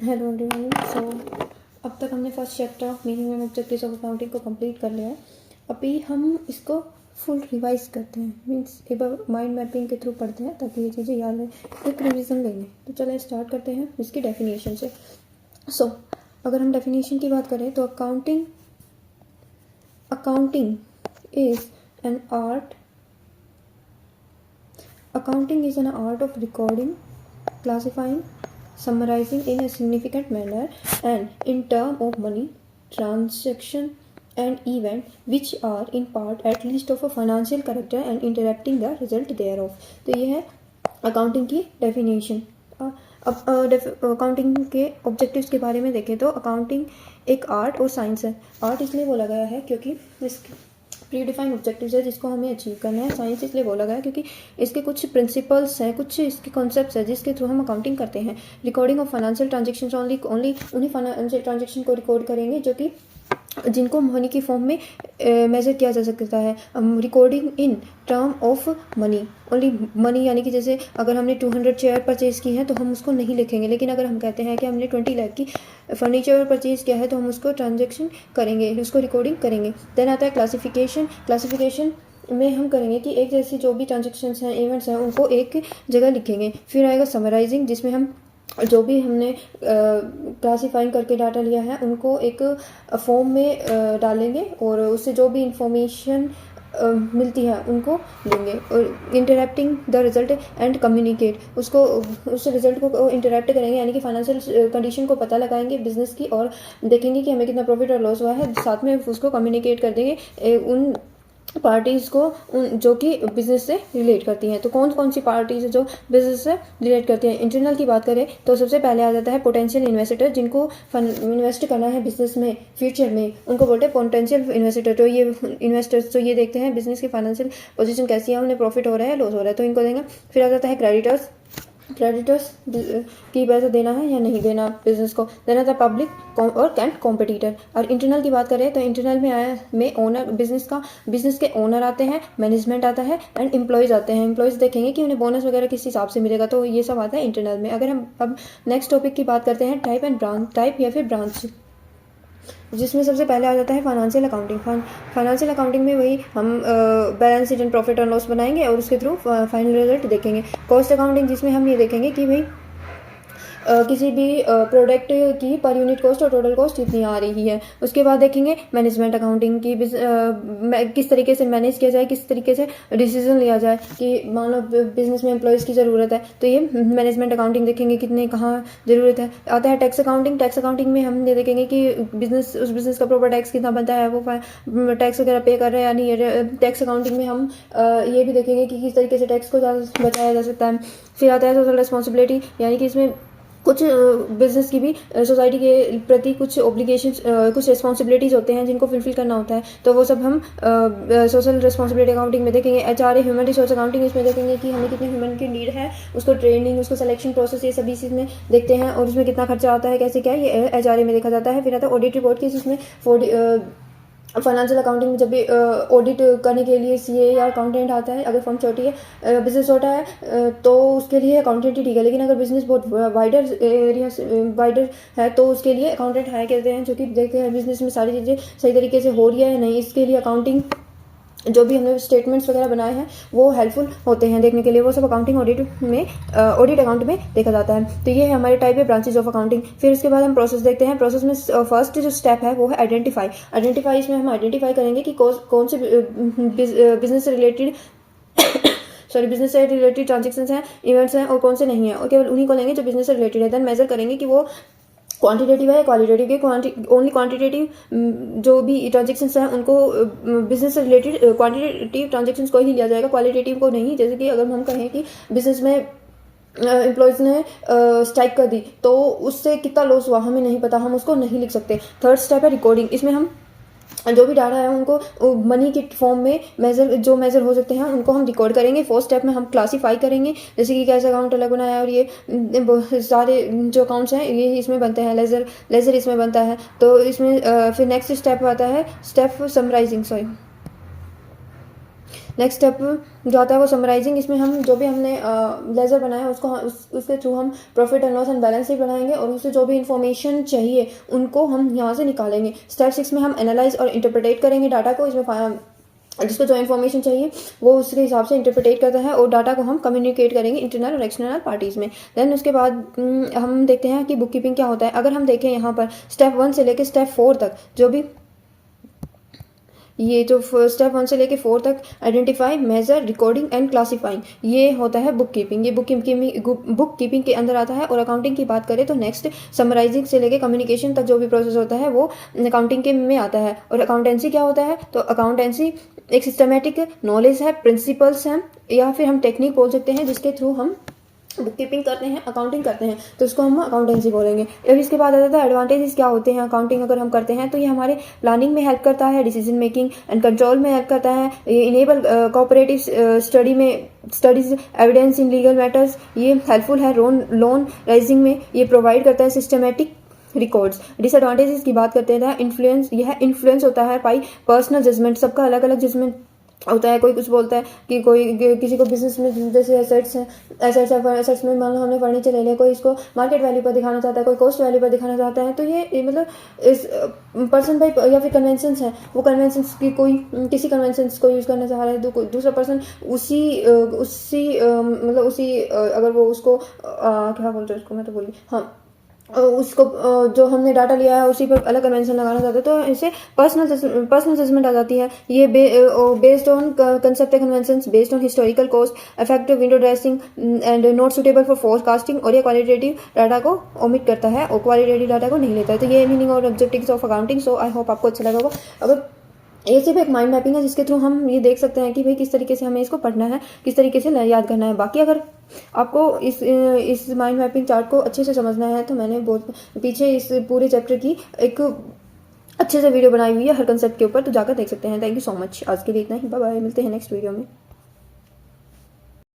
Hello everyone. अब तक हमने first chapter of meaning and objectives of accounting को कंप्लीट कर लिया है। अभी हम इसको फुल रिवाइज करते हैं, मीन्स एक बार माइंड मैपिंग के थ्रू पढ़ते हैं ताकि ये चीज़ें याद रहे। एक रिवीजन लेंगे। तो चलिए स्टार्ट करते हैं इसकी डेफिनेशन से। अगर हम डेफिनेशन की बात करें तो accounting is an art of recording, classifying, summarizing in a significant manner and in term of money, transaction and event which are in part at least of a financial character and interpreting the result thereof। तो ये है accounting की definition. अब accounting के objectives के बारे में देखें तो अकाउंटिंग एक आर्ट और साइंस है। आर्ट इसलिए बोला गया है क्योंकि इसके प्री डिफाइंड ऑब्जेक्टिव्स है जिसको हमें अचीव करना है। साइंस इसलिए बोला गया है क्योंकि इसके कुछ प्रिंसिपल्स हैं, कुछ इसके कॉन्सेप्ट्स हैं जिसके थ्रू हम अकाउंटिंग करते हैं। Recording of financial transaction, only उन्हीं फाइनेंशियल ट्रांजेक्शन को रिकॉर्ड करेंगे जो कि जिनको मनी की फॉर्म में मेजर किया जा सकता है। Recording in term of money, only money, यानी कि जैसे अगर हमने 200 चेयर परचेज की है तो हम उसको नहीं लिखेंगे, लेकिन अगर हम कहते हैं कि हमने 20 लाख की फर्नीचर परचेज किया है तो हम उसको ट्रांजेक्शन करेंगे, उसको रिकॉर्डिंग करेंगे। देन आता है क्लासिफिकेशन में हम करेंगे कि एक जैसी जो भी ट्रांजेक्शन्स हैं, इवेंट्स हैं, उनको एक जगह लिखेंगे। फिर आएगा समराइजिंग, जिसमें हम जो भी हमने क्लासीफाइंग करके डाटा लिया है उनको एक फॉर्म में डालेंगे और उससे जो भी इंफॉर्मेशन मिलती है उनको लेंगे। और interacting the result and communicate, उस रिजल्ट को इंटरैक्ट करेंगे, यानी कि फाइनेंशियल कंडीशन को पता लगाएंगे बिजनेस की और देखेंगे कि हमें कितना प्रॉफिट और लॉस हुआ है। साथ में उसको कम्युनिकेट कर देंगे उन पार्टीज़ को जो कि बिजनेस से रिलेट करती हैं। तो कौन कौन सी पार्टीज जो बिजनेस से रिलेट करती हैं। इंटरनल की बात करें तो सबसे पहले आ जाता है पोटेंशियल इन्वेस्टर, जिनको इन्वेस्ट करना है बिजनेस में फ्यूचर में, उनको बोलते हैं पोटेंशियल इन्वेस्टर। तो ये इन्वेस्टर्स तो ये देखते हैं बिजनेस की फाइनेंशियल पोजीशन कैसी है, उन्हें प्रॉफिट हो रहा है, लॉस हो रहा है, तो इनको देंगे। फिर आ जाता है क्रेडिटर्स की पैसा देना है या नहीं देना बिजनेस को। देना था पब्लिक और कैंट कॉम्पिटिटर। और इंटरनल की बात करें तो इंटरनल में ओनर, बिजनेस के ओनर आते हैं, मैनेजमेंट आता है एंड एम्प्लॉयज़ आते हैं। एम्प्लॉयज़ देखेंगे कि उन्हें बोनस वगैरह किस हिसाब से मिलेगा, तो ये सब आता है इंटरनल में। अगर हम अब नेक्स्ट टॉपिक की बात करते हैं टाइप या फिर ब्रांच, जिसमें सबसे पहले आ जाता है फाइनेंशियल अकाउंटिंग। फाइनेंशियल अकाउंटिंग में वही हम बैलेंस शीट एंड प्रॉफिट और लॉस बनाएंगे और उसके थ्रू फाइनल रिजल्ट देखेंगे। कॉस्ट अकाउंटिंग, जिसमें हम ये देखेंगे कि भाई किसी भी प्रोडक्ट की पर यूनिट कॉस्ट और टोटल कॉस्ट कितनी आ रही है। उसके बाद देखेंगे मैनेजमेंट अकाउंटिंग की, किस तरीके से मैनेज किया जाए, किस तरीके से डिसीजन लिया जाए कि मान लो बिजनेस में एम्प्लॉयज़ की ज़रूरत है तो ये मैनेजमेंट अकाउंटिंग देखेंगे कितने कहाँ ज़रूरत है। आता है टैक्स अकाउंटिंग में हम ये देखेंगे कि उस बिज़नेस का प्रॉपर टैक्स कितना बनता है, वो टैक्स वगैरह पे कर रहे हैं या नहीं। टैक्स अकाउंटिंग में हम ये भी देखेंगे कि किस तरीके से टैक्स को बचाया जा सकता है। फिर आता है सोशल रिस्पॉन्सिबिलिटी, यानी कि इसमें कुछ बिजनेस की भी सोसाइटी के प्रति कुछ ऑब्लिगेशंस, कुछ रिस्पॉन्सिबिलिटीज़ होते हैं जिनको फुलफिल करना होता है, तो वो सब हम सोशल रिस्पॉन्सिबिलिटी अकाउंटिंग में देखेंगे। एचआरए, ह्यूमन रिसोर्स अकाउंटिंग, इसमें देखेंगे कि हमें कितने ह्यूमन की नीड है, उसको ट्रेनिंग, उसको सिलेक्शन प्रोसेस, ये सभी चीज़ में देखते हैं और उसमें कितना खर्चा आता है, कैसे क्या, ये एचआरए में देखा जाता है। फिर आता है ऑडिट रिपोर्ट की, जिसमें फाइनेंशियल अकाउंटिंग में जब भी ऑडिट करने के लिए सीए या अकाउंटेंट आता है। अगर फर्म छोटी है, बिजनेस छोटा है, तो उसके लिए अकाउंटेंट ही ठीक है, लेकिन अगर बिजनेस बहुत वाइडर है तो उसके लिए अकाउंटेंट हायर करते हैं, जो कि देखते हैं बिजनेस में सारी चीज़ें सही तरीके से हो रही है या नहीं। इसके लिए अकाउंटिंग जो भी हमने स्टेटमेंट्स वगैरह बनाए हैं वो हेल्पफुल होते हैं देखने के लिए, वो सब अकाउंटिंग ऑडिट अकाउंट में देखा जाता है। तो ये है हमारे टाइप है ब्रांचेज ऑफ अकाउंटिंग। फिर उसके बाद हम प्रोसेस देखते हैं। प्रोसेस में फर्स्ट जो स्टेप है वो है आइडेंटिफाई। इसमें हम आइडेंटिफाई करेंगे कि कौन से बिजनेस से रिलेटेड ट्रांजेक्शन्स हैं, इवेंट्स हैं और कौन से नहीं है, और केवल उन्हीं को लेंगे जो बिजनेस से रिलेटेड है। देन मेजर करेंगे कि वो क्वांटिटेटिव है या क्वालिटेटिव के। ओनली क्वांटिटेटिव जो भी ट्रांजेक्शन्स हैं उनको बिजनेस से रिलेटेड क्वांटिटेटिव ट्रांजेक्शन्स को ही लिया जाएगा, क्वालिटेटिव को नहीं। जैसे कि अगर हम कहें कि बिजनेस में एम्प्लॉयज़ ने स्ट्राइक कर दी तो उससे कितना लॉस हुआ हमें नहीं पता, हम उसको नहीं लिख सकते। थर्ड स्टेप है रिकॉर्डिंग। इसमें हम जो भी डाटा है उनको मनी के फॉर्म में मेजर हो सकते हैं उनको हम रिकॉर्ड करेंगे। फोर्थ स्टेप में हम क्लासीफाई करेंगे, जैसे कि कैसे अकाउंट अलग बनाया और ये सारे जो अकाउंट्स हैं ये इसमें बनते हैं, लेजर इसमें बनता है। तो इसमें फिर नेक्स्ट स्टेप आता है स्टेप समराइजिंग, नेक्स्ट स्टेप जो आता है वो समराइजिंग। इसमें हम जो भी हमने लेजर बनाया उसको उसके थ्रू हम profit and loss and balance sheet बनाएंगे और उससे जो भी इन्फॉर्मेशन चाहिए उनको हम यहाँ से निकालेंगे। स्टेप 6 में हम एनालाइज और इंटरप्रेट करेंगे डाटा को। इसमें जिसको जो इन्फॉर्मेशन चाहिए वो उसके हिसाब से इंटरप्रेट करता है और डाटा को हम कम्युनिकेट करेंगे इंटरनल और एक्सटर्नल पार्टीज़ में। देन उसके बाद हम देखते हैं कि बुक कीपिंग क्या होता है। अगर हम देखें यहाँ पर स्टेप 1 से लेकर स्टेप 4 तक जो भी ये जो स्टेप 1 से लेके 4 तक identify, measure, recording and classifying, ये होता है बुक कीपिंग। ये बुक कीपिंग के अंदर आता है। और अकाउंटिंग की बात करें तो नेक्स्ट समराइजिंग से लेके कम्युनिकेशन तक जो भी प्रोसेस होता है वो अकाउंटिंग के में आता है। और अकाउंटेंसी क्या होता है, तो अकाउंटेंसी एक सिस्टमेटिक नॉलेज है, प्रिंसिपल्स हैं या फिर हम टेक्निक बोल सकते हैं जिसके थ्रू हम बुक कीपिंग करते हैं, अकाउंटिंग करते हैं, तो इसको हम अकाउंटेंसी बोलेंगे। अब इसके बाद आता था एडवांटेजेस क्या होते हैं अकाउंटिंग अगर हम करते हैं तो ये हमारे प्लानिंग में हेल्प करता है, डिसीजन मेकिंग एंड कंट्रोल में हेल्प करता है, ये enable cooperative studies evidence in legal matters, ये हेल्पफुल है लोन राइजिंग में, ये प्रोवाइड करता है सिस्टमेटिक रिकॉर्ड्स। डिसएडवांटेजेस की बात करते हैं, इन्फ्लुएंस, यह इन्फ्लुएंस होता है बाई पर्सनल जजमेंट। सबका अलग अलग जजमेंट होता है। कोई कुछ बोलता है कि किसी को बिजनेस में जैसे एसेट्स हैं, एसेट्स में मान लो हमने फर्नीचर ले लिया, कोई इसको मार्केट वैल्यू पर दिखाना चाहता है, कोई कॉस्ट वैल्यू पर दिखाना चाहता है। तो ये मतलब इस पर्सन बाई या फिर कन्वेंशंस हैं, वो कन्वेंशंस की कोई किसी कन्वेंशंस को यूज़ करना चाह रहा है तो कोई दूसरा पर्सन मतलब उसी अगर वो उसको क्या बोलते हैं उसको, मैं तो बोली हाँ उसको जो हमने डाटा लिया है उसी पर अलग कन्वेंशन लगाना चाहते हैं तो इससे पर्सनल जजमेंट आ जाती है। ये based on concept conventions, based on historical cost, effective window dressing and not suitable for forecasting, और ये क्वालिटेटिव डाटा को ओमिट करता है और क्वालिटेटिव डाटा को नहीं लेता है। तो ये मीनिंग और objectives of accounting. So I hope आपको अच्छा लगा होगा। अगर ये सिर्फ एक माइंड मैपिंग है जिसके थ्रू हम ये देख सकते हैं कि भाई किस तरीके से हमें इसको पढ़ना है, किस तरीके से याद करना है। बाकी अगर आपको इस माइंड मैपिंग चार्ट को अच्छे से समझना है तो मैंने बहुत पीछे इस पूरे चैप्टर की एक अच्छे से वीडियो बनाई हुई है हर कंसेप्ट के ऊपर, तो जाकर देख सकते हैं। Thank you so much. आज के लिए इतना ही, बाय बाय, मिलते हैं नेक्स्ट वीडियो में।